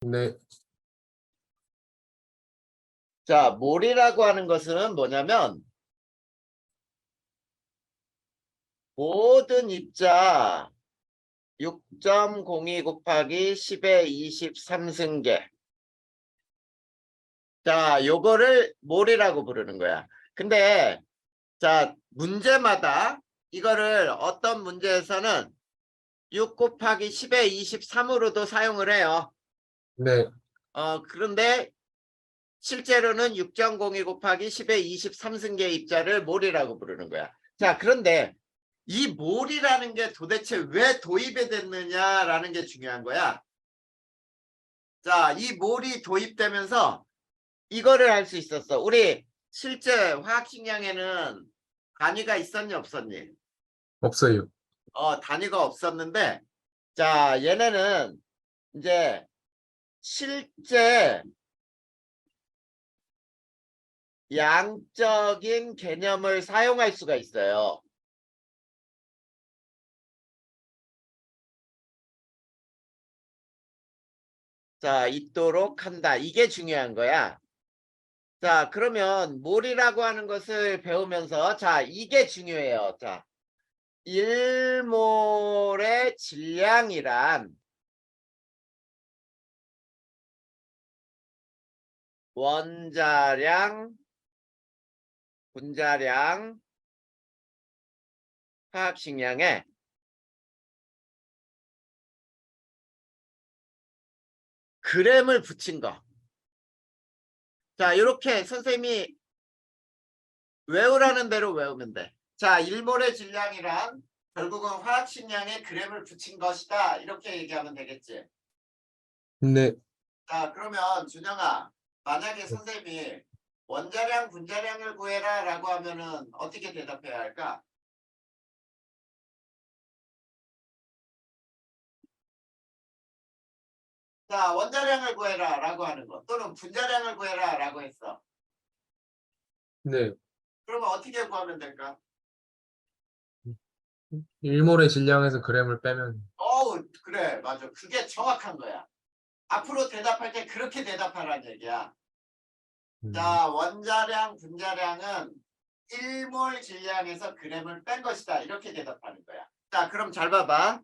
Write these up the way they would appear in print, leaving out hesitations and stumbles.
네, 자, 몰이라고 하는 것은 뭐냐면 모든 입자 6.02 곱하기 10의 23승계. 자, 요거를 몰이라고 부르는 거야. 근데 자, 문제마다 이거를 어떤 문제에서는 6 곱하기 10의 23으로도 사용을 해요. 네, 그런데 실제로는 6.02 곱하기 10의 23승계 입자를 몰이라고 부르는 거야. 자, 그런데 이 몰이라는 게 도대체 왜 도입이 됐느냐라는 게 중요한 거야. 자, 이 몰이 도입되면서 이거를 할 수 있었어. 우리 실제 화학식량에는 단위가 있었니 없었니? 없어요. 단위가 없었는데, 자, 얘네는 이제 실제 양적인 개념을 사용할 수가 있어요. 자, 있도록 한다. 이게 중요한 거야. 자, 그러면 몰이라고 하는 것을 배우면서, 자, 이게 중요해요. 자, 1몰의 질량이란 원자량, 분자량, 화학식량에 그램을 붙인 거. 자, 이렇게 선생님이 외우라는 대로 외우면 돼. 자, 1몰의 질량이란 결국은 화학식량에 그램을 붙인 것이다. 이렇게 얘기하면 되겠지. 네, 자, 그러면 준영아, 만약에 선생님이 원자량, 분자량을 구해라 라고 하면은 어떻게 대답해야 할까? 자, 원자량을 구해라 라고 하는 거 또는 분자량을 구해라 라고 했어. 네. 그러면 어떻게 구하면 될까? 1몰의 질량에서 그램을 빼면 그래, 맞아. 그게 정확한 거야. 앞으로 대답할 때 그렇게 대답하라는 얘기야. 자, 원자량, 분자량은 1몰 질량에서 그램을 뺀 것이다. 이렇게 대답하는 거야. 자, 그럼 잘 봐봐.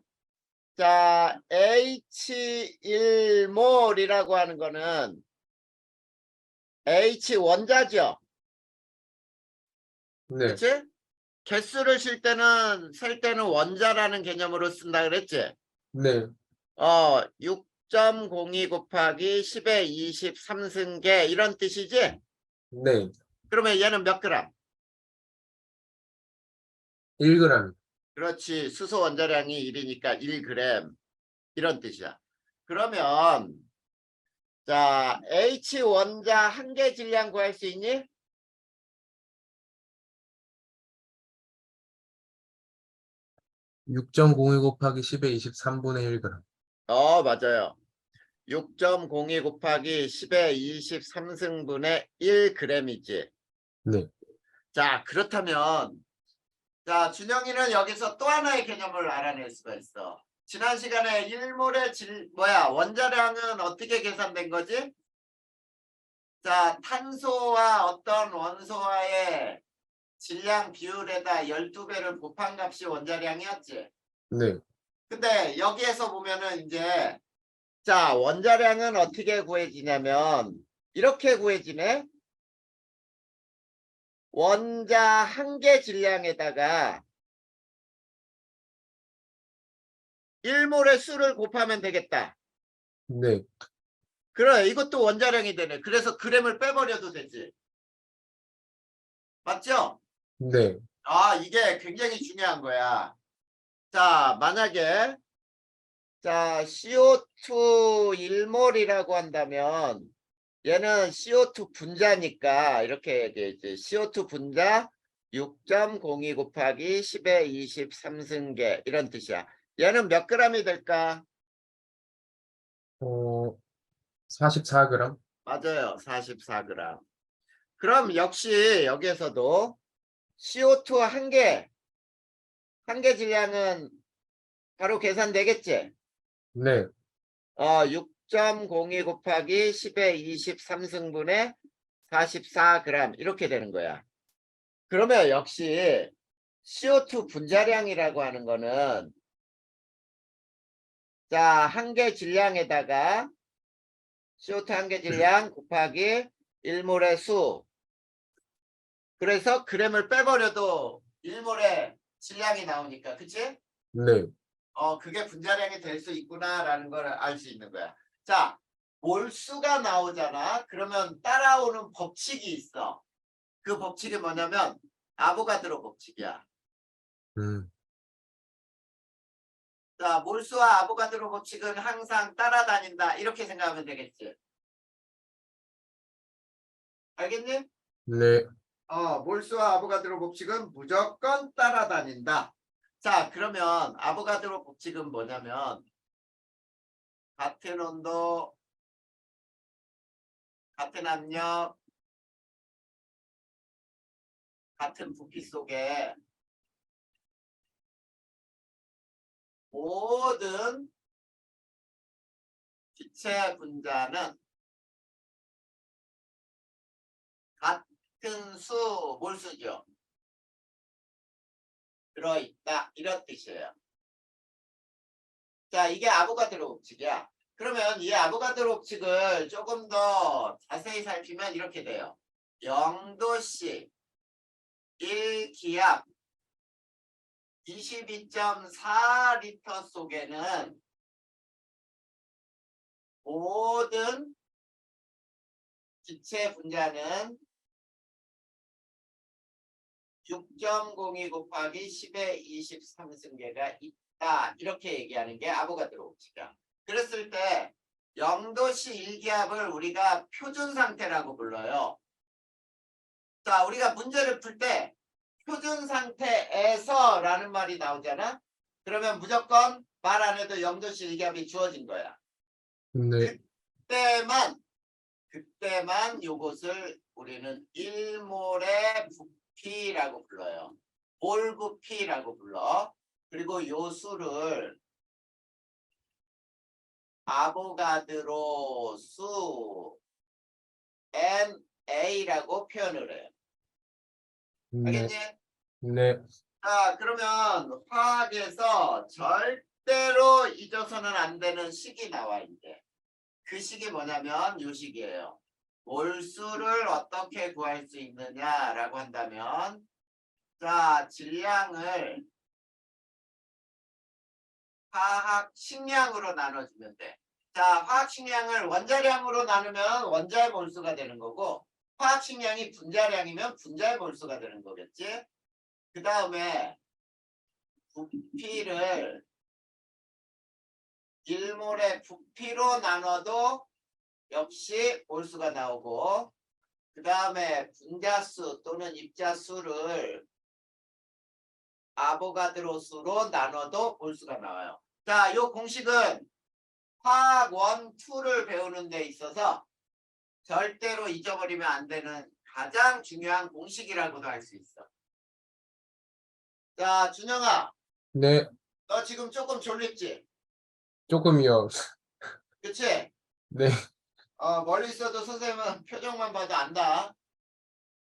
자, H1몰이라고 하는 거는 H 원자죠. 네, 그렇지? 개수를 셀 때는 원자라는 개념으로 쓴다 그랬지? 네, 6.02 곱하기 10의 23승계 이런 뜻이지? 네. 그러면 얘는 몇 그램? 1g. 그렇지. 수소 원자량이 1이니까 1g 이런 뜻이야. 그러면 자, H 원자 한 개 질량 구할 수 있니? 6.02 곱하기 10의 23분의 1g. 맞아요. 6.02 곱하기 10의 23승분의 1g이지. 네, 자, 그렇다면 자, 준영이는 여기서 또 하나의 개념을 알아낼 수가 있어. 지난 시간에 1몰의 원자량은 어떻게 계산된 거지? 자, 탄소와 어떤 원소와의 질량 비율에다 12배를 곱한 값이 원자량이었지. 네. 근데 여기에서 보면은 이제 자, 원자량은 어떻게 구해지냐면 이렇게 구해지네. 원자 한 개 질량에다가 1몰의 수를 곱하면 되겠다. 네, 그래, 이것도 원자량이 되네. 그래서 그램을 빼버려도 되지. 맞죠? 네, 이게 굉장히 중요한 거야. 자, 만약에 자, CO2 1몰이라고 한다면 얘는 CO2 분자니까 이렇게 얘기했지. CO2 분자 6.02 곱하기 10의 23승계 이런 뜻이야. 얘는 몇 g이 될까? 44g. 맞아요. 44g. 그럼 역시 여기에서도 CO2 한 개 질량은 바로 계산되겠지? 네, 6.02 곱하기 10의 23승분의 44g 이렇게 되는 거야. 그러면 역시 CO2 분자량이라고 하는 거는 자, 한 개 질량에다가 CO2 한 개 질량 곱하기 1몰의 수. 그래서 g을 빼버려도 1몰의 질량이 나오니까, 그치? 네. 그게 분자량이 될 수 있구나라는 걸 알 수 있는 거야. 자, 몰수가 나오잖아. 그러면 따라오는 법칙이 있어. 그 법칙이 뭐냐면 아보가드로 법칙이야. 음, 자, 몰수와 아보가드로 법칙은 항상 따라다닌다. 이렇게 생각하면 되겠지. 알겠니? 네. 몰수와 아보가드로 법칙은 무조건 따라다닌다. 자, 그러면 아보가드로 법칙은 뭐냐면 같은 온도, 같은 압력, 같은 부피 속에 모든 기체 분자는 같은 수 몰수죠. 들어있다. 이런 뜻이에요. 자, 이게 아보가드로 법칙이야. 그러면 이 아보가드로 법칙을 조금 더 자세히 살피면 이렇게 돼요. 0도씨 1기압 22.4리터 속에는 모든 기체 분자는 6.02 곱하기 10의 23승계가 있다. 이렇게 얘기하는 게 아보가드로 법칙이야. 그랬을 때 0도씨 1기압을 우리가 표준 상태라고 불러요. 자, 우리가 문제를 풀 때 표준 상태에서 라는 말이 나오잖아. 그러면 무조건 말 안 해도 0도씨 1기압이 주어진 거야. 네. 그때만 요것을 우리는 1몰의 부피라고 불러요. 몰 부피라고 불러. 그리고 요 수를 아보가드로 수 NA라고 표현을 해요. 네. 알겠니? 네. 자, 그러면 화학에서 절대로 잊어서는 안 되는 식이 나와 이제. 그 식이 뭐냐면 요 식이에요. 몰수를 어떻게 구할 수 있느냐라고 한다면 자, 질량을 화학 식량으로 나눠주면 돼. 자, 화학 식량을 원자량으로 나누면 원자의 몰수가 되는 거고 화학 식량이 분자량이면 분자의 몰수가 되는 거겠지. 그 다음에 부피를 1몰의 부피로 나눠도 역시 몰수가 나오고 그 다음에 분자수 또는 입자수를 아보가드로 수로 나눠도 몰수가 나와요. 자, 이 공식은 화학 1, 2를 배우는 데 있어서 절대로 잊어버리면 안 되는 가장 중요한 공식이라고도 할 수 있어. 자, 준영아, 네. 너 지금 조금 졸립지? 조금이요. 그치? 네. 멀리 있어도 선생님은 표정만 봐도 안다.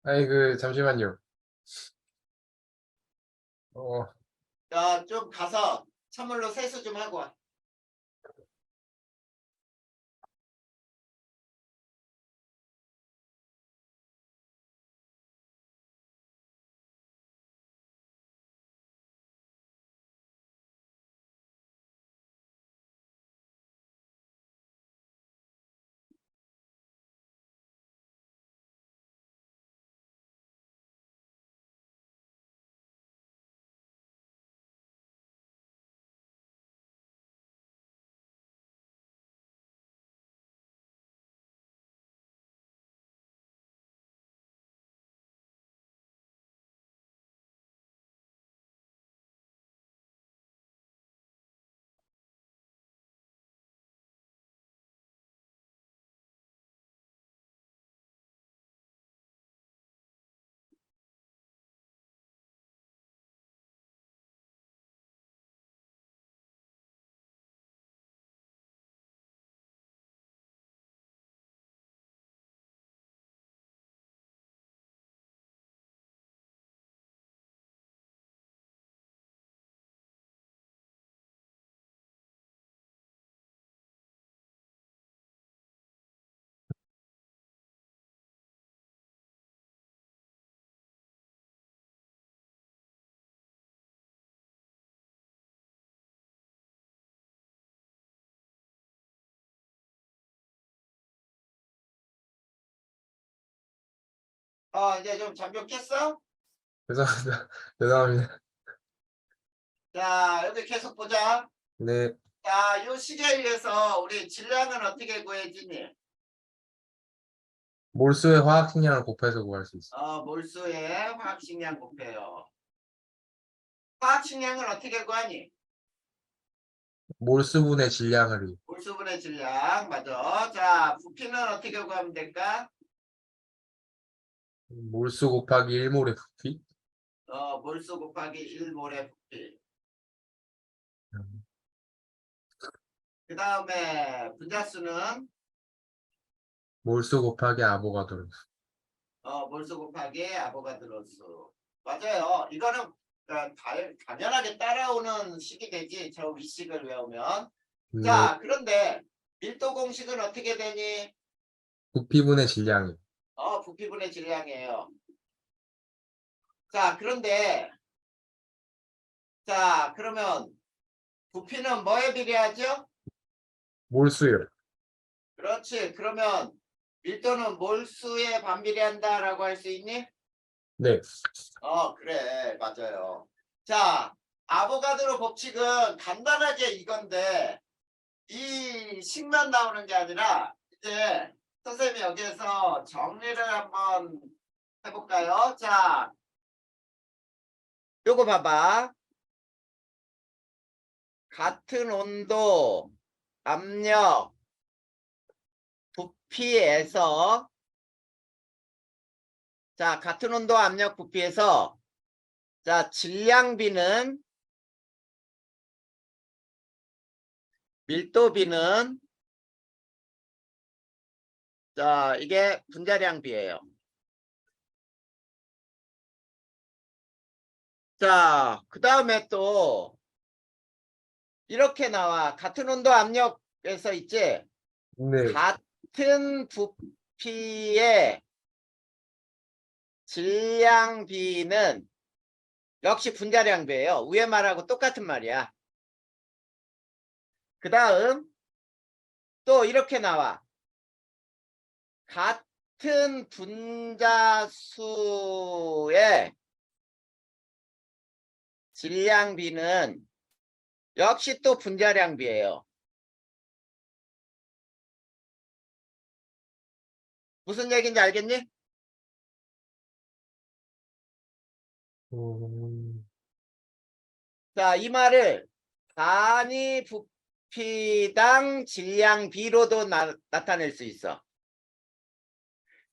아이, 그, 잠시만요. 어, 자, 좀 가서 찬물로 세수 좀 하고 와. 이제 좀 잠겨 깼어? 죄송합니다. 죄송합니다. 자, 여기 계속 보자. 네. 자, 요 식에 의해서 우리 질량은 어떻게 구해지니? 몰수의 화학식량을 곱해서 구할 수 있어. 몰수의 화학식량 곱해요. 화학식량은 어떻게 구하니? 몰수분의 질량을 몰수분의 질량, 맞아. 자, 부피는 어떻게 구하면 될까? 몰수 곱하기 1몰의 부피. 몰수 곱하기 1몰의 부피. 그 다음에 분자수는 몰수 곱하기 아보가드로. 몰수 곱하기 아보가드로수. 맞아요. 이거는 당연하게 따라오는 식이 되지. 저 위식을 외우면. 네. 자, 그런데 밀도 공식은 어떻게 되니? 부피분의 질량이. 부피분의 질량이에요. 자, 그런데 자, 그러면 부피는 뭐에 비례하죠? 몰수요. 그렇지. 그러면 밀도는 몰수에 반비례한다라고 할 수 있니? 네. 그래. 맞아요. 자, 아보가드로 법칙은 간단하게 이건데 이 식만 나오는 게 아니라 이제 선생님이 여기에서 정리를 한번 해볼까요? 자, 요거 봐봐. 같은 온도, 압력, 부피에서 자, 같은 온도, 압력, 부피에서 자, 질량비는 밀도비는 자, 이게 분자량비예요. 자, 그 다음에 또 이렇게 나와. 같은 온도 압력에서 있지? 네. 같은 부피의 질량비는 역시 분자량비예요. 위에 말하고 똑같은 말이야. 그 다음 또 이렇게 나와. 같은 분자수의 질량비는 역시 또 분자량비예요. 무슨 얘기인지 알겠니? 음, 자, 이 말을 단위 부피당 질량비로도 나타낼 수 있어.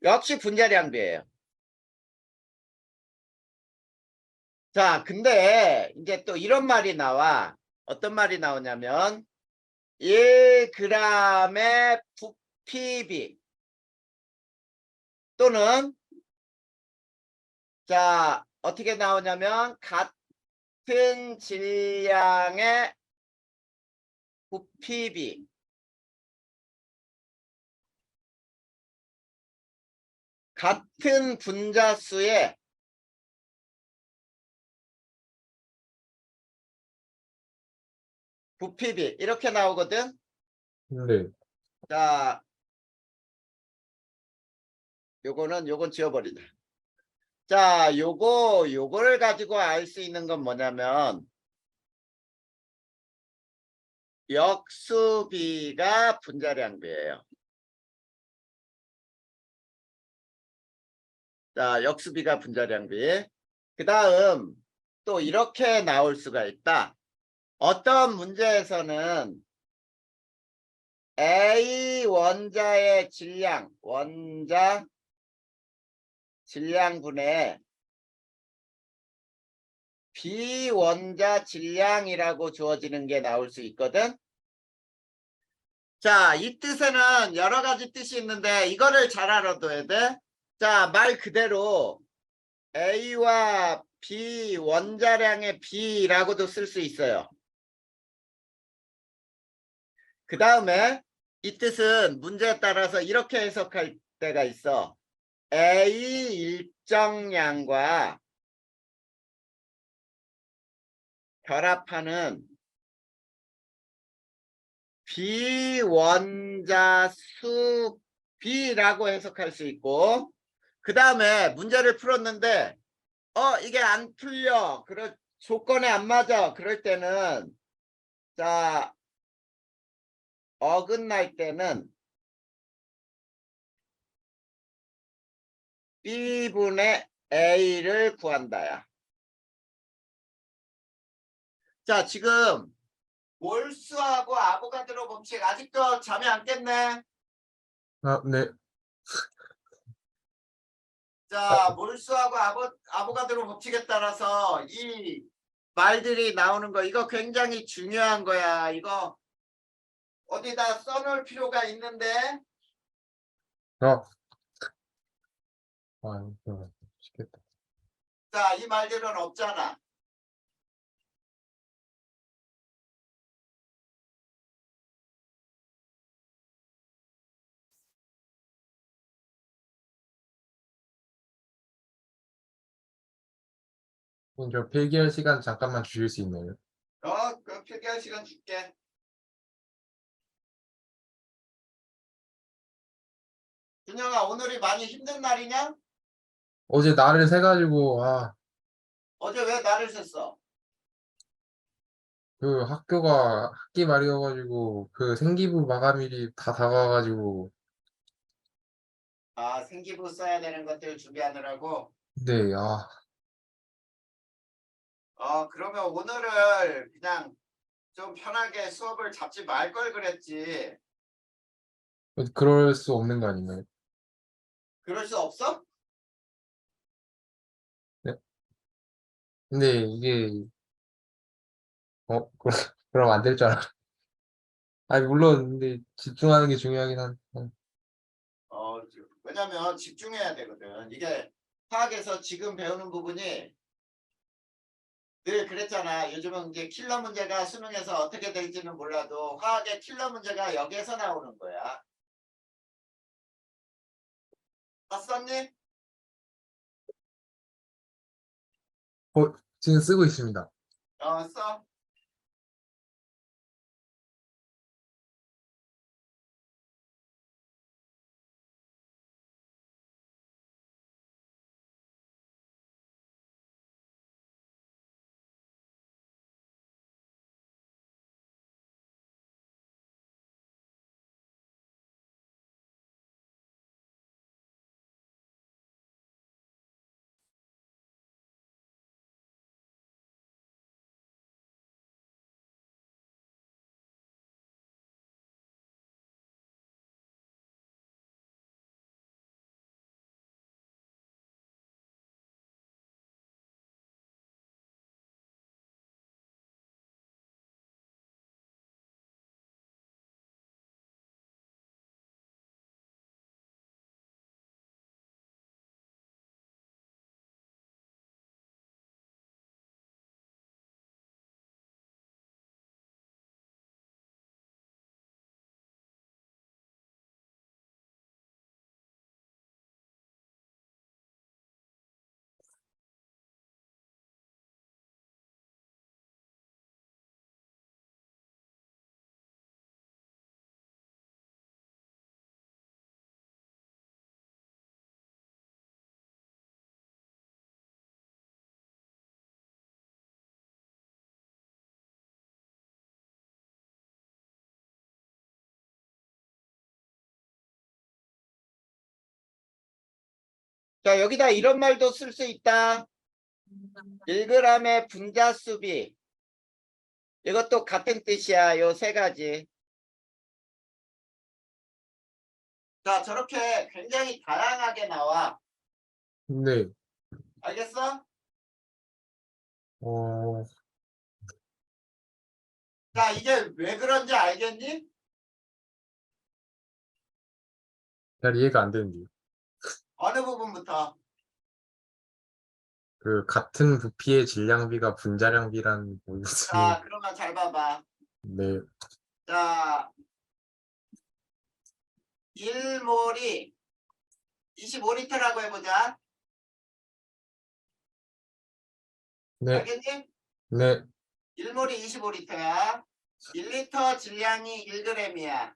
역시 분자량비예요. 자, 근데 이제 또 이런 말이 나와. 어떤 말이 나오냐면 1g의 부피비 또는 자, 어떻게 나오냐면 같은 질량의 부피비 같은 분자수의 부피비 이렇게 나오거든. 네. 자, 요건 지워버리자. 자, 요거를 가지고 알 수 있는 건 뭐냐면 역수비가 분자량비예요. 자, 역수비가 분자량비. 그 다음 또 이렇게 나올 수가 있다. 어떤 문제에서는 A 원자의 질량, 원자 질량분의 B 원자 질량이라고 주어지는 게 나올 수 있거든. 자, 이 뜻에는 여러 가지 뜻이 있는데 이거를 잘 알아둬야 돼. 자, 말 그대로 A와 B 원자량의 B라고도 쓸 수 있어요. 그 다음에 이 뜻은 문제에 따라서 이렇게 해석할 때가 있어. A 일정량과 결합하는 B 원자수 B라고 해석할 수 있고 그 다음에 문제를 풀었는데 이게 안 풀려. 조건에 안 맞아. 그럴 때는 자 어긋날 때는 B분의 A를 구한다야. 자, 지금 몰수하고 아보가드로 법칙 아직도 잠이 안 깼네. 아, 네. 자, 몰수하고 아보가드로 법칙에 따라서 이 말들이 나오는 거 이거 굉장히 중요한 거야. 이거 어디다 써놓을 필요가 있는데 아, 아, 이거 쉽겠다. 자, 이 말들은 없잖아. 그럼 저 필기할 시간 잠깐만 주실 수 있나요? 그 필기할 시간 줄게. 준영아, 오늘이 많이 힘든 날이냐? 어제 날을 새가지고, 어제 왜 날을 샜어? 그 학교가 학기 말이어가지고, 그 생기부 마감일이 다 다가와가지고, 아, 생기부 써야 되는 것들 준비하느라고. 네, 그러면 오늘을 그냥 좀 편하게 수업을 잡지 말 걸 그랬지. 그럴 수 없는 거 아닌가요? 그럴 수 없어? 네? 근데 이게, 그럼 안 될 줄 알아. 아니, 물론, 근데 집중하는 게 중요하긴 한. 왜냐면 집중해야 되거든. 이게 화학에서 지금 배우는 부분이 늘 그랬잖아. 요즘은 이제 킬러 문제가 수능에서 어떻게 될지는 몰라도 화학의 킬러 문제가 여기에서 나오는 거야. 봤었니? 지금 쓰고 있습니다. 써. 자, 여기다 이런 말도 쓸 수 있다. 1g의 분자수비. 이것도 같은 뜻이야. 요 세 가지. 자, 저렇게 굉장히 다양하게 나와. 네, 알겠어? 어, 자, 이게 왜 그런지 알겠니? 잘 이해가 안 되는데요. 어느 부분부터? 그 같은 부피의 질량비가 분자량비라는 뭐 무슨 자, 그러면 잘 봐봐. 네, 자, 1몰이 25리터라고 해보자. 네, 알겠니? 네, 1몰이 25리터야. 1리터 질량이 1g이야.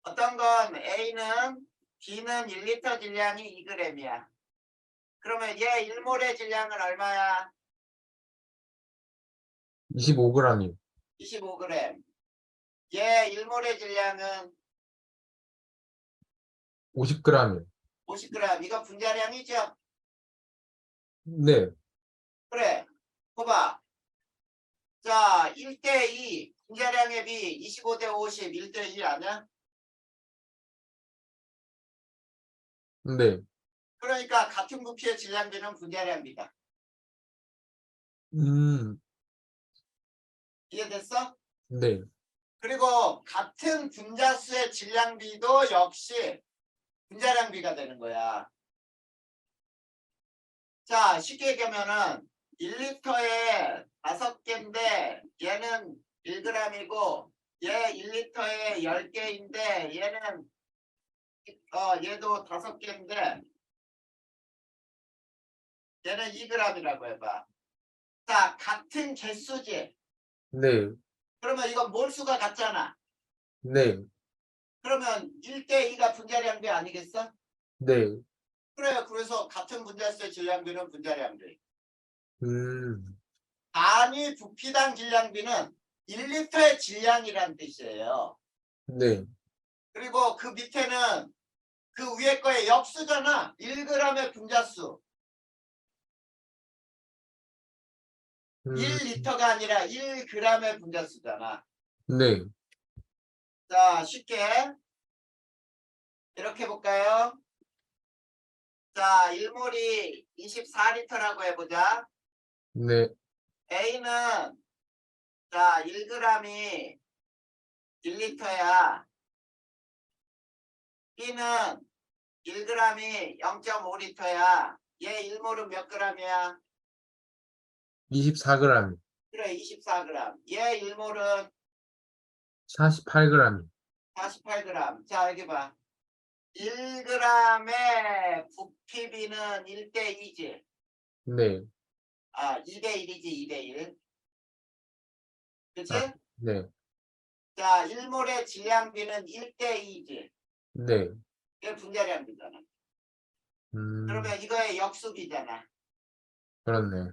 어떤 건 A는 B는 1리터 질량이 2g이야. 그러면 얘 1몰의 질량은 얼마야? 25g이요. 25g. 얘 1몰의 질량은 50g이요. 50g. 이거 분자량이죠? 네. 그래. 봐봐. 자, 1대2 분자량의 비 25대50 1대1 아니야? 네. 그러니까 같은 부피의 질량비는 분자량비다. 음, 이해됐어? 네. 그리고 같은 분자수의 질량비도 역시 분자량비가 되는 거야. 자, 쉽게 얘기하면은 1리터에 5개인데 얘는 1g이고 얘 1리터에 10개인데 얘는 얘도 5개인데 얘는 2g이라고 해봐. 자, 같은 개수지. 네. 그러면 이건 몰수가 같잖아. 네. 그러면 1대2가 분자량비 아니겠어? 네. 그래요. 그래서 같은 분자수의 질량비는 분자량비. 음, 단위 부피당 질량비는 1리터의 질량이란 뜻이에요. 네. 그리고 그 밑에는 그 위에 거의 역수잖아. 1g의 분자수. 음, 1리터가 아니라 1g의 분자수잖아. 네. 자, 쉽게 이렇게 해볼까요? 자, 1몰이 24리터라고 해보자. 네. A는 자 1g이 1리터야. B는 1g이 0.5리터야. 얘 1몰은 몇 g이야? 24g. 그래 24g. 얘 1몰은 48g. 48g. 자 여기 봐. 1g의 부피비는 1대2지. 네. 아 2대1이지 2대1. 그치? 아, 네. 자 1몰의 질량비는 1대2지. 네. 이게 분자량비잖아. 그러면 이거의 역수비잖아. 그렇네.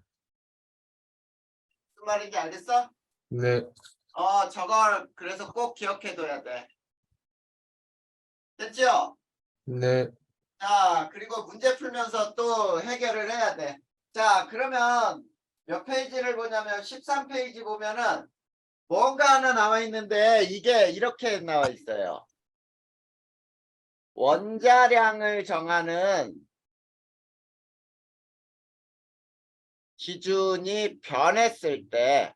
무슨 말인지 알겠어? 네. 저걸 그래서 꼭 기억해둬야 돼. 됐죠? 네. 자, 그리고 문제 풀면서 또 해결을 해야 돼. 자, 그러면 몇 페이지를 보냐면 13페이지 보면은 뭔가 하나 나와 있는데 이게 이렇게 나와 있어요. 원자량을 정하는 기준이 변했을 때,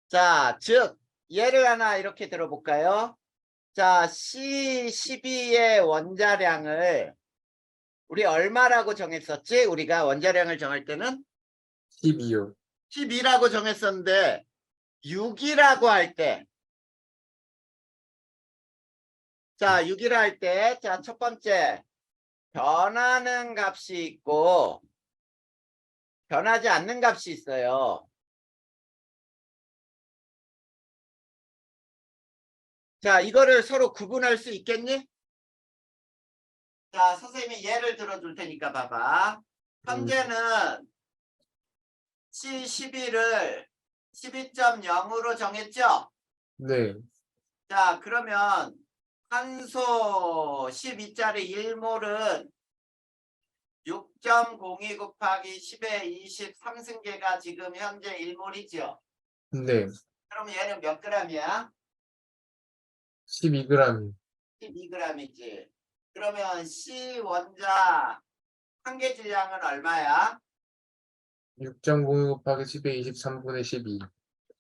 자, 즉, 예를 하나 이렇게 들어볼까요? 자, C12의 원자량을 우리 얼마라고 정했었지? 우리가 원자량을 정할 때는 12요. 12라고 정했었는데 6이라고 할 때, 자, 6이라 할 때, 자, 첫 번째 변하는 값이 있고 변하지 않는 값이 있어요. 자, 이거를 서로 구분할 수 있겠니? 자, 선생님이 예를 들어줄 테니까 봐봐. 현재는 C12를 12.0으로 정했죠? 네. 자, 그러면 산소 12짜리 1몰은 6.02 곱하기 10의 23승계가 지금 현재 1몰이죠? 네. 그럼 얘는 몇 g이야? 12g. 12g이지. 그러면 C 원자 한 개 질량은 얼마야? 6.02 곱하기 10의 23분의 12.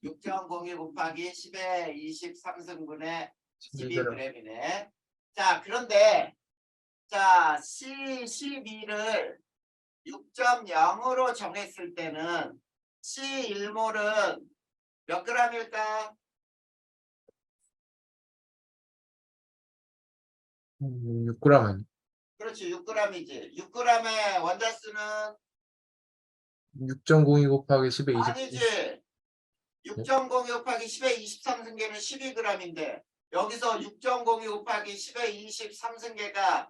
6.02 곱하기 10의 23승분의 12g. 12g이네. 자, 그런데 자, C12를 6.0으로 정했을 때는 C1몰은 몇 g일까? 6g 아니. 그렇지, 6g이지. 6g의 원자수는 6.02 곱하기 10의 23. 아니지. 6.02 곱하기 10의 23승계는 12g인데 여기서 6.02 곱하기 10의 23승계가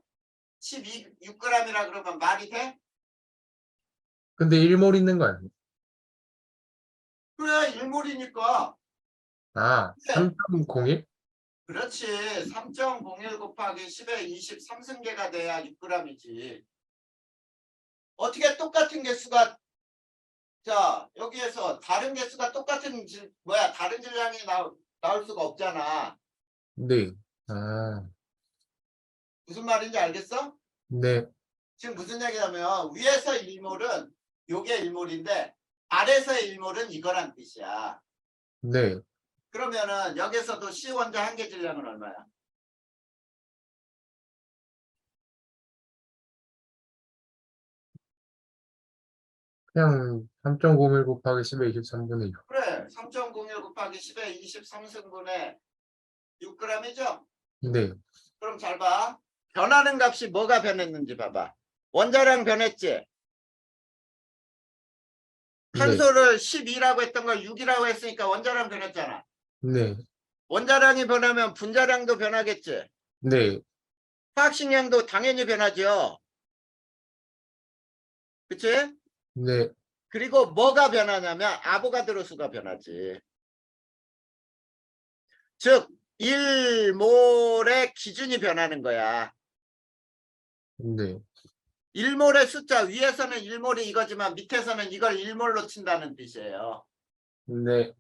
6g이라 그러면 말이 돼? 근데 1몰 있는 거 아니에요? 그래 1몰이니까. 아, 3.01? 그렇지. 3.01 곱하기 10의 23승계가 돼야 6g이지. 어떻게 똑같은 개수가 자 여기에서 다른 개수가 똑같은 다른 질량이 나올 수가 없잖아. 네. 아, 무슨 말인지 알겠어? 네. 지금 무슨 얘기냐면 위에서 1몰은 요게 1몰인데 아래서 1몰은 이거란 뜻이야. 네. 그러면은 여기서도 C 원자 한 개 질량은 얼마야? 그냥 3.01 곱하기 10의 23분의 6. 그래 3.01 곱하기 10의 23승분의 6g이죠? 네. 그럼 잘 봐. 변하는 값이 뭐가 변했는지 봐봐. 원자량 변했지? 네. 탄소를 12라고 했던 걸 6이라고 했으니까 원자량 변했잖아. 네. 원자량이 변하면 분자량도 변하겠지? 네. 화학식량도 당연히 변하죠. 그치? 네. 그리고 뭐가 변하냐면 아보가드로 수가 변하지. 즉 1몰의 기준이 변하는 거야. 네. 1몰의 숫자 위에서는 1몰이 이거지만 밑에서는 이걸 1몰로 친다는 뜻이에요. 네.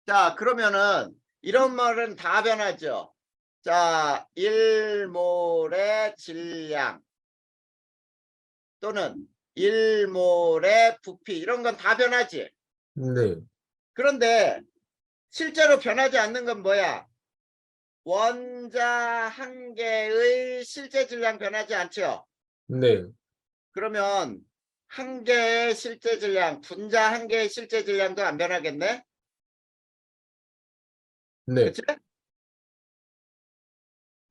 자 그러면은 이런 말은 다 변하죠. 자 1몰의 질량 또는 1몰의 부피 이런 건 다 변하지. 네. 그런데 실제로 변하지 않는 건 뭐야? 원자 한 개의 실제 질량 변하지 않죠? 네. 그러면 한 개의 실제 질량, 분자 한 개의 실제 질량도 안 변하겠네? 네. 그치?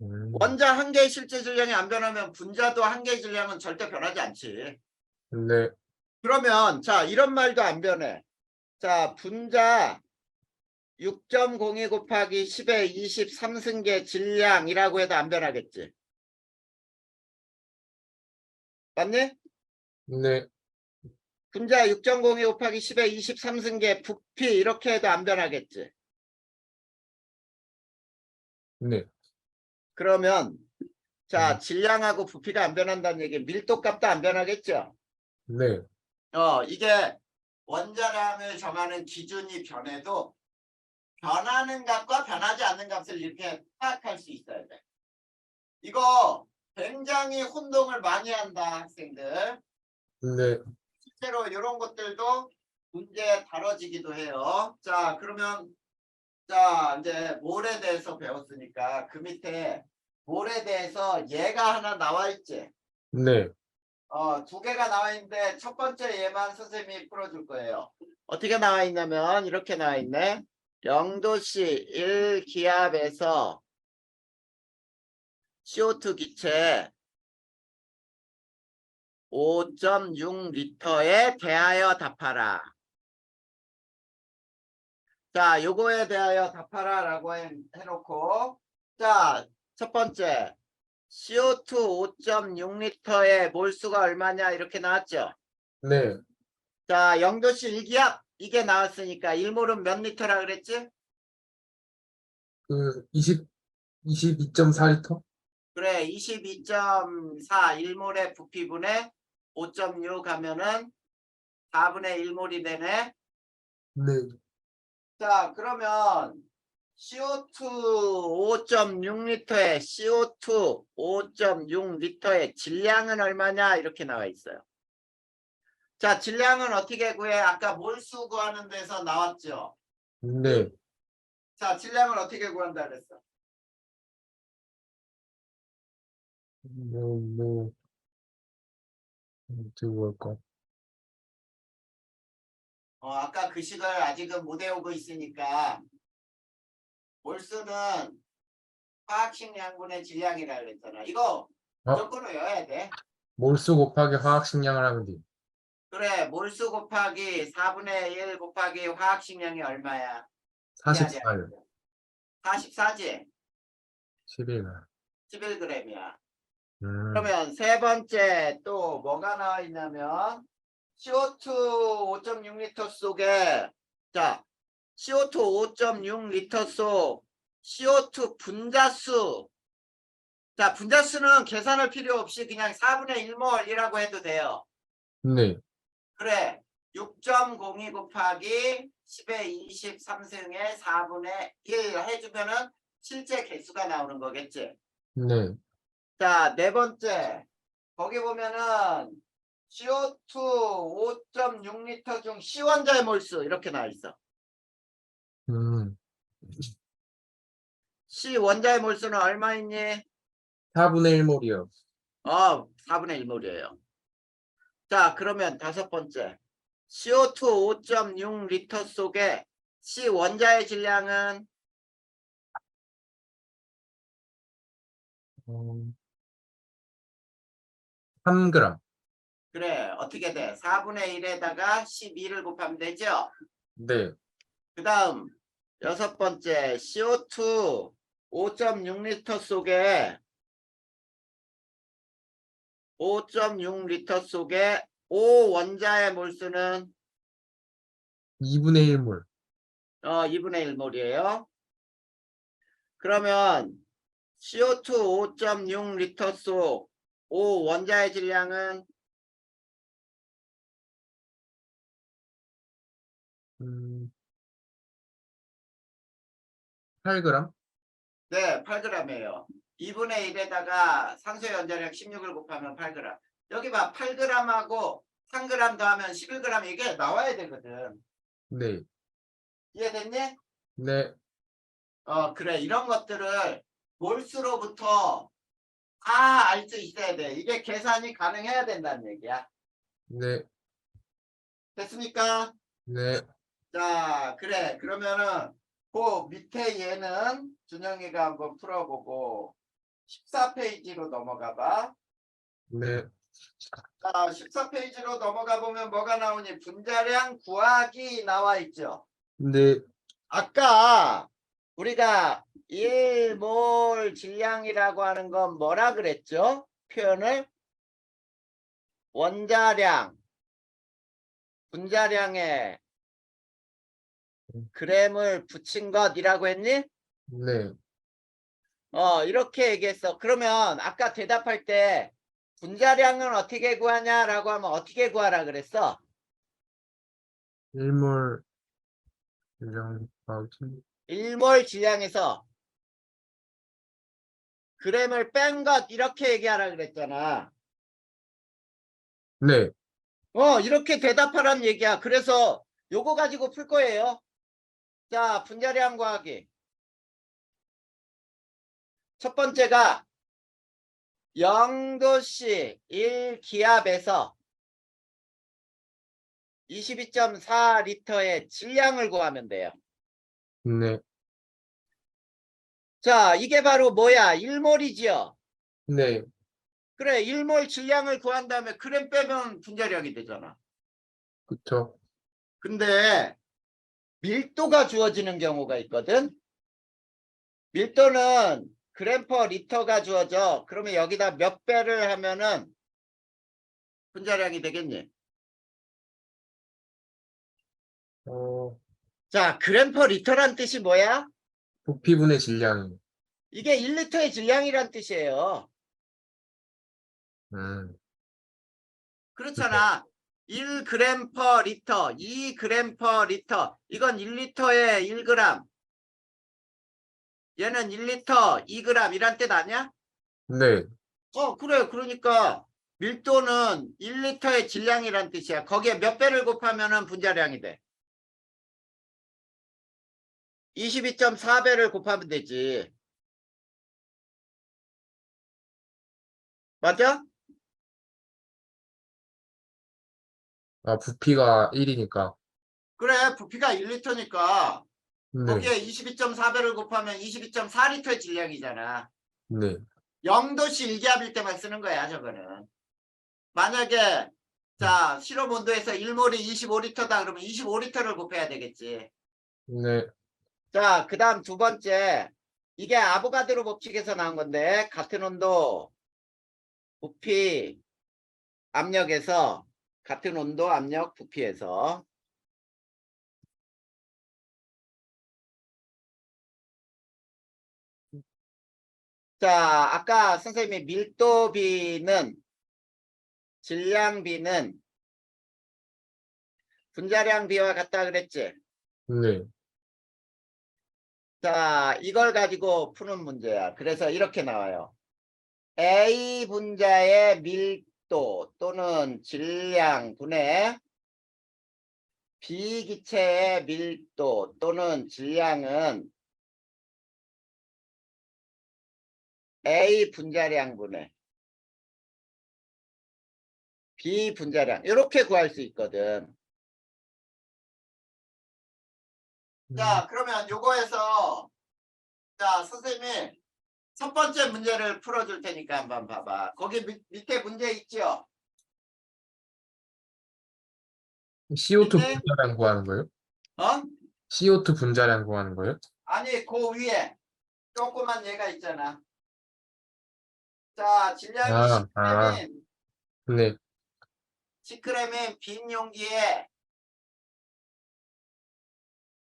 음, 원자 한 개의 실제 질량이 안 변하면 분자도 한 개의 질량은 절대 변하지 않지. 네. 그러면 자 이런 말도 안 변해. 자 분자 6.02 곱하기 10의 23승계 질량이라고 해도 안 변하겠지. 맞니? 네. 분자 6.02 곱하기 10의 23승계 부피 이렇게 해도 안 변하겠지. 네. 그러면 자 음, 질량하고 부피가 안 변한다는 얘기 밀도값도 안 변하겠죠. 네. 이게 원자량을 정하는 기준이 변해도 변하는 값과 변하지 않는 값을 이렇게 파악할 수 있어야 돼. 이거 굉장히 혼동을 많이 한다 학생들. 네. 실제로 이런 것들도 문제에 다뤄지기도 해요. 자 그러면 자 이제 몰에 대해서 배웠으니까 그 밑에 몰에 대해서 얘가 하나 나와 있지. 네. 두 개가 나와 있는데 첫 번째 얘만 선생님이 풀어줄 거예요. 어떻게 나와 있냐면 이렇게 나와 있네. 0도씨 1기압에서 CO2 기체 5.6리터에 대하여 답하라. 자, 요거에 대하여 답하라 라고 해놓고 자, 첫 번째 CO2 5.6리터의 몰수가 얼마냐 이렇게 나왔죠. 네. 자, 0도씨 1기압 이게 나왔으니까 1몰은 몇 리터라 그랬지? 그 22.4리터? 그래 22.4 1몰의 부피분의 5.6 하면은 4분의 1몰이 되네. 네. 자 그러면 CO2 5.6리터에 CO2 5.6리터의 질량은 얼마냐 이렇게 나와 있어요. 자 질량은 어떻게 구해? 아까 몰수 구하는 데서 나왔죠. 네. 자 질량을 어떻게 구한다 그랬어? 뭐, 어떻게 볼까? 아까 그 식을 아직은 못 외우고 있으니까 몰수는 화학식량분의 질량이라 그랬잖아. 이거 어, 무조건 외워야 돼. 몰수 곱하기 화학식량을 하면 돼. 그래 몰수 곱하기 4분의 1 곱하기 화학식량이 얼마야? 이하냐? 44요. 44지? 11. 11g이야. 그러면 세 번째 또 뭐가 나와 있냐면 CO2 5.6리터 속에 자 CO2 5.6리터 속 CO2 분자수 자 분자수는 계산할 필요 없이 그냥 4분의 1몰이라고 해도 돼요. 네, 그래 6.02 곱하기 10의 23승의 4분의 1 해주면은 실제 개수가 나오는 거겠지. 네, 자, 네 번째. 거기 보면은 CO2 5.6리터 중 C원자의 몰수 이렇게 나와 있어. 음, C원자의 몰수는 얼마 있니? 4분의 1몰이요. 4분의 1몰이에요. 자, 그러면 다섯 번째. CO2 5.6리터 속에 C원자의 질량은 3g. 그래, 어떻게 돼? 4분의 1에다가 12를 곱하면 되죠? 네, 그 다음 여섯 번째 CO2 5.6리터 속에 5.6리터 속에 O 원자의 몰수는 2분의 1몰. 2분의 1몰이에요. 그러면 CO2 5.6리터 속 O 원자의 질량은 8g. 네, 8g이에요. 2분의 1에다가 산소의 원자력 16을 곱하면 8g. 여기 봐, 8g하고 3g 더하면 11g 이게 나와야 되거든. 네, 이해됐니? 네, 그래. 이런 것들을 몰수로부터 다 알 수 있어야 돼. 이게 계산이 가능해야 된다는 얘기야. 네, 됐습니까? 네, 자, 그래. 그러면은 그 밑에 얘는 준영이가 한번 풀어보고 14페이지로 넘어가 봐. 네, 자, 14페이지로 넘어가 보면 뭐가 나오니? 분자량 구하기 나와 있죠. 네, 아까 우리가 1몰 질량이라고 하는 건 뭐라 그랬죠? 표현을 원자량, 분자량에 g을 붙인 것이라고 했니? 네. 이렇게 얘기했어. 그러면 아까 대답할 때 분자량은 어떻게 구하냐라고 하면 어떻게 구하라 그랬어? 1몰 이랑 곱하기 1몰 질량에서 g을 뺀 것 이렇게 얘기하라 그랬잖아. 네, 이렇게 대답하란 얘기야. 그래서 요거 가지고 풀 거예요. 자, 분자량 구하기. 첫 번째가 0도씨 1기압에서 22.4리터의 질량을 구하면 돼요. 네, 자, 이게 바로 뭐야? 1몰이지요. 네, 그래, 1몰 질량을 구한 다음에 그램 빼면 분자량이 되잖아. 그쵸. 근데 밀도가 주어지는 경우가 있거든. 밀도는 그램 퍼 리터가 주어져. 그러면 여기다 몇 배를 하면은 분자량이 되겠니? 자, 그램 퍼 리터란 뜻이 뭐야? 부피분의 질량이. 이게 1리터의 질량이란 뜻이에요. 네, 그렇잖아. 1g 퍼 리터, 2g 퍼 리터. 이건 1리터에 1g. 얘는 1리터 2g 이란 뜻 아니야? 네, 그래. 그러니까 밀도는 1리터의 질량이란 뜻이야. 거기에 몇 배를 곱하면 분자량이 돼. 22.4배를 곱하면 되지. 맞아? 부피가 1이니까. 그래. 부피가 1리터니까 네, 거기에 22.4배를 곱하면 22.4리터의 질량이잖아. 네, 0도씨 1기압일 때만 쓰는 거야, 저거는. 만약에 자 실험 온도에서 1몰이 25리터다 그러면 25리터를 곱해야 되겠지. 네, 자, 그 다음 두 번째. 이게 아보가드로 법칙에서 나온 건데 같은 온도 부피 압력에서 같은 온도 압력 부피에서 자, 아까 선생님이 밀도비는 질량비는 분자량비와 같다 그랬지? 네. 자, 이걸 가지고 푸는 문제야. 그래서 이렇게 나와요. A 분자의 밀도 또는 질량 분의 B 기체의 밀도 또는 질량은 A 분자량분의 B 분자량 이렇게 구할 수 있거든. 자, 그러면 요거에서 자, 선생님이 첫 번째 문제를 풀어줄 테니까 한번 봐봐. 거기 밑에 문제 있죠? CO2 있네? 분자량 구하는 거예요? 어? CO2 분자량 구하는 거예요? 아니, 그 위에 조그만 얘가 있잖아. 자, 질량이 아, 아, 10g인 네. 10g인 빈 용기에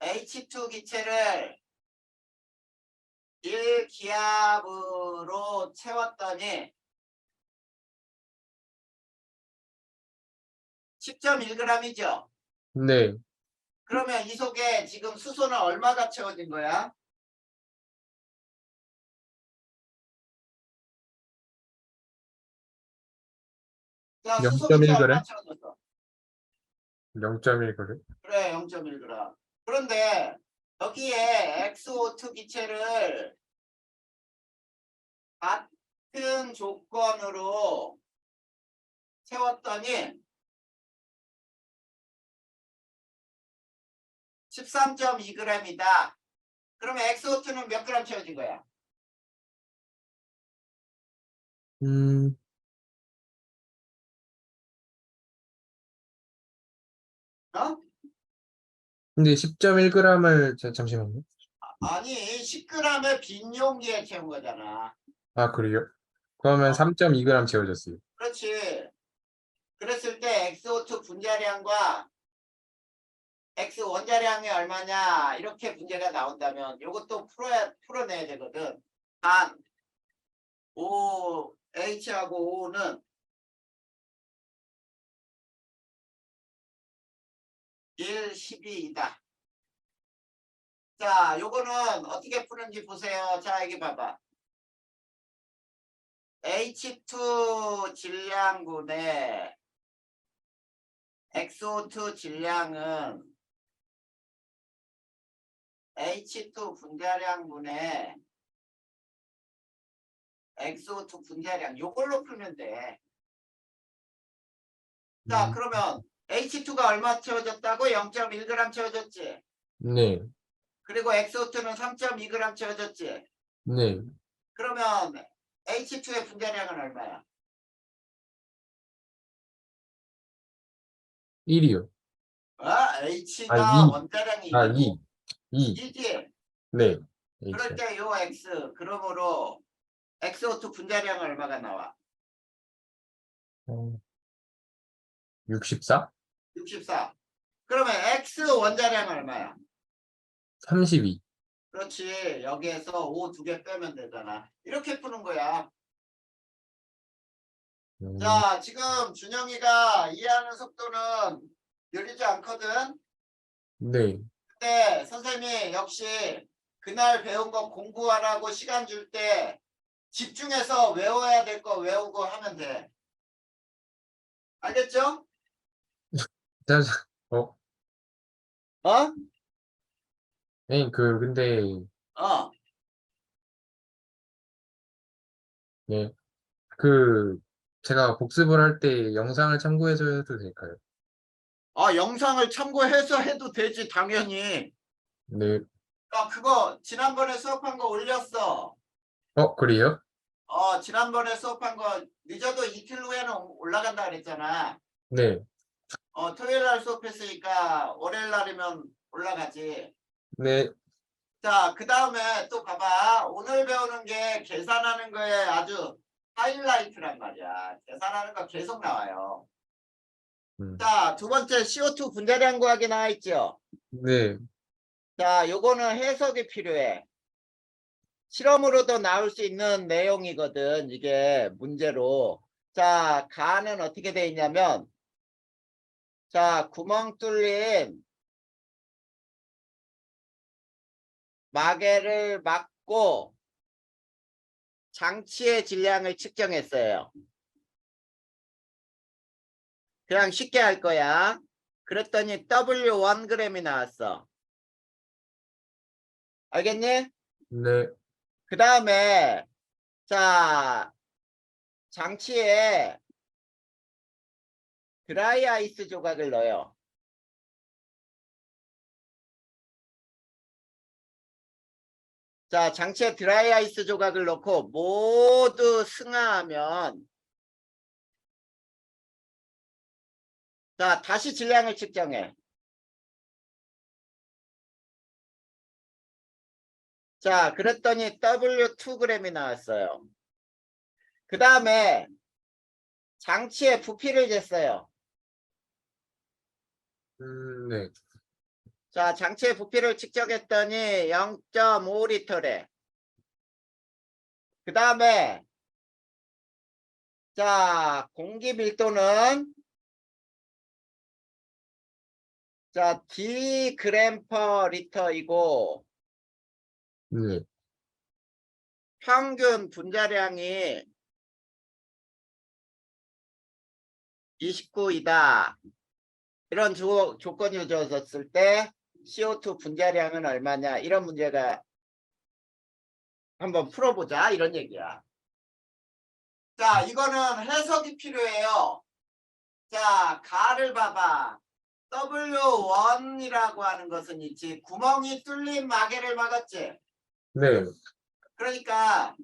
H2 기체를 1기압으로 채웠더니 10.1g이죠. 네. 그러면 이 속에 지금 수소는 얼마가 채워진 거야? 자, 수소 기체 얼마 0.1g? 채워졌어? 0.1g? 그래, 0.1g. 그런데 여기에 XO2 기체를 같은 조건으로 채웠더니 13.2g이다. 그러면 XO2는 몇 g 채워진 거야? 음, 어? 근데 10.1g을, 잠시만요. 아니, 10g의 빈 용기에 채운 거잖아. 아, 그래요? 그러면 어, 3.2g 채워졌어요. 그렇지. 그랬을 때 XO2 분자량과 X 원자량이 얼마냐 이렇게 문제가 나온다면 이것도 풀어내야 되거든. 단 O H하고 O는 1, 12이다. 자, 요거는 어떻게 푸는지 보세요. 자, 여기 봐봐. H2 질량분의 XO2 질량은 H2 분자량분의 XO2 분자량 요걸로 풀면 돼. 자, 음, 그러면 H2가 얼마 채워졌다고? 0.1g 채워졌지. 네. 그리고 XO2는 3.2g 채워졌지. 네. 그러면 H2의 분자량은 얼마야? 1이요. 아, H가 2. 원자량이 아, 1이고 2. 2. 2지. 네. 그럴 H. 때 요 X 그러므로 XO2 분자량은 얼마가 나와? 64? 64. 그러면 X 원자량은 얼마야? 32. 그렇지. 여기에서 O 2개 빼면 되잖아. 이렇게 푸는 거야. 음, 자, 지금 준영이가 이해하는 속도는 느리지 않거든. 네. 근데 선생님이 역시 그날 배운 거 공부하라고 시간 줄 때 집중해서 외워야 될 거 외우고 하면 돼. 알겠죠? 자, 어, 어? 네, 근데, 어. 네. 제가 복습을 할 때 영상을 참고해서 해도 될까요? 영상을 참고해서 해도 되지, 당연히. 네. 그거 지난번에 수업한 거 올렸어. 그래요? 지난번에 수업한 거 늦어도 이틀 후에는 올라간다 그랬잖아. 네. 토요일 날 수업했으니까 월요일 날이면 올라가지. 네. 자, 그 다음에 또 봐봐. 오늘 배우는 게 계산하는 거에 아주 하이라이트란 말이야. 계산하는 거 계속 나와요. 음. 자, 두 번째 CO2 분자량 구하기 나와 있죠. 네. 자, 요거는 해석이 필요해. 실험으로도 나올 수 있는 내용이거든. 이게 문제로. 자, 가는 어떻게 돼 있냐면, 자, 구멍 뚫린 마개를 막고 장치의 질량을 측정했어요. 그냥 쉽게 할 거야. 그랬더니 W1g이 나왔어. 알겠니? 네. 그 다음에 자, 장치에 드라이 아이스 조각을 넣어요. 자, 장치에 드라이 아이스 조각을 넣고 모두 승하하면, 자, 다시 질량을 측정해. 자, 그랬더니 W2g이 나왔어요. 그 다음에 장치의 부피를 쟀어요. 네. 자, 장치의 부피를 측정했더니 0.5리터래. 그 다음에 자, 공기 밀도는 자, D g 리터이고 네. 평균 분자량이 29이다. 이런 조건이 주어졌을 때 CO2 분자량은 얼마냐? 이런 문제가 한번 풀어보자. 이런 얘기야. 자, 이거는 해석이 필요해요. 자, 가를 봐봐. W1이라고 하는 것은 있지. 구멍이 뚫린 마개를 막았지. 네. 그러니까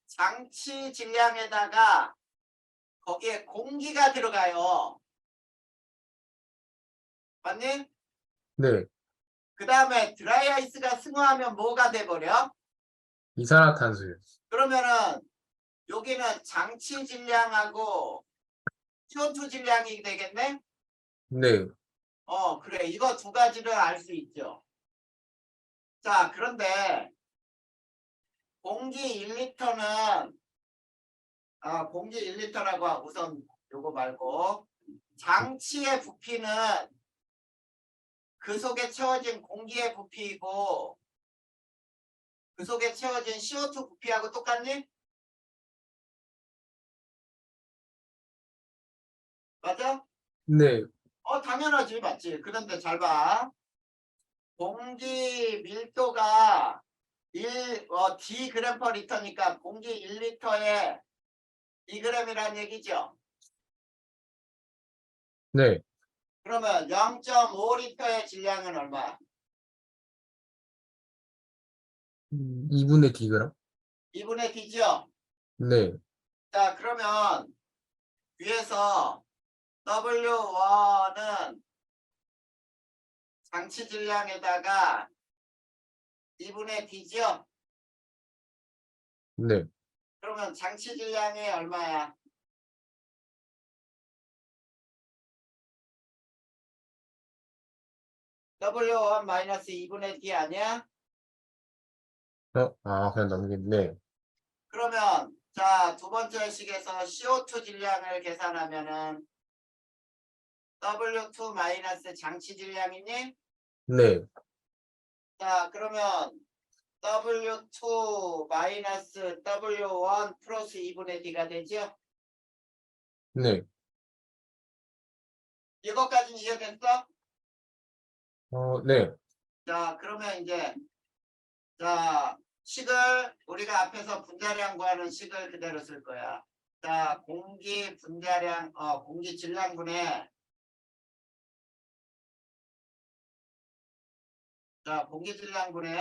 장치 질량에다가 거기에 공기가 들어가요. 맞니? 네. 그 다음에 드라이아이스가 승화하면 뭐가 돼버려? 이산화탄소요. 그러면은 여기는 장치 질량하고 CO2 질량이 되겠네? 네. 그래. 이거 두 가지를 알 수 있죠. 자, 그런데 공기 1리터는 공기 1리터라고 우선 요거 말고 장치의 부피는 그 속에 채워진 공기의 부피이고 그 속에 채워진 CO2 부피하고 똑같니? 맞아? 네. 당연하지. 맞지. 그런데 잘 봐. 공기 밀도가 D g/리터니까 공기 1리터에 2g이라는 얘기죠. 네. 그러면 0.5리터의 질량은 얼마? 2분의 D그램? 2분의 D죠? 네. 자, 그러면 위에서 W1은 장치 질량에다가 2분의 D죠? 네. 그러면 장치 질량이 얼마야? W1 마이너스 2분의 D 아니야? 그냥 넘기네. 그러면 자, 두 번째 식에서 CO2 질량을 계산하면은 W2 마이너스 장치 질량이니? 네. 자, 그러면 W2 마이너스 W1 플러스 2분의 D가 되죠? 네. 이것까지는 이해됐어? 네. 자, 그러면 이제 자, 식을 우리가 앞에서 분자량 구하는 식을 그대로 쓸 거야. 자, 공기 분자량, 공기 질량분의 자, 공기 질량분의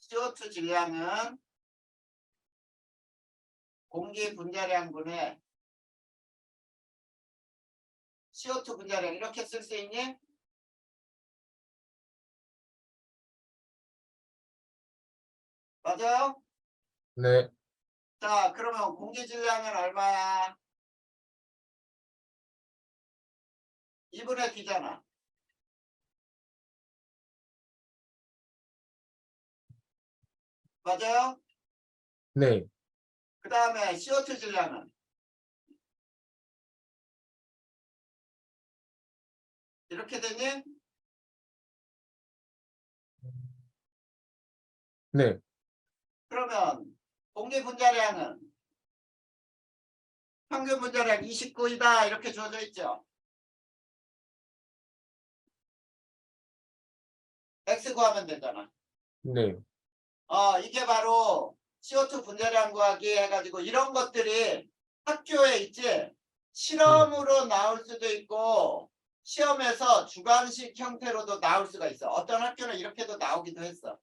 CO2 질량은 공기 분자량분의 CO2 분자량 이렇게 쓸 수 있니? 맞아요? 네. 자, 그러면 공기 질량은 얼마야? 2분의 T잖아. 맞아요? 네. 그 다음에 CO2 질량은 이렇게 되니? 네. 그러면 공기 분자량은 평균 분자량 29이다 이렇게 주어져 있죠. X 구하면 되잖아. 네. 이게 바로 CO2 분자량 구하기 해가지고 이런 것들이 학교에 있지. 실험으로 나올 수도 있고 시험에서 주관식 형태로도 나올 수가 있어. 어떤 학교는 이렇게도 나오기도 했어.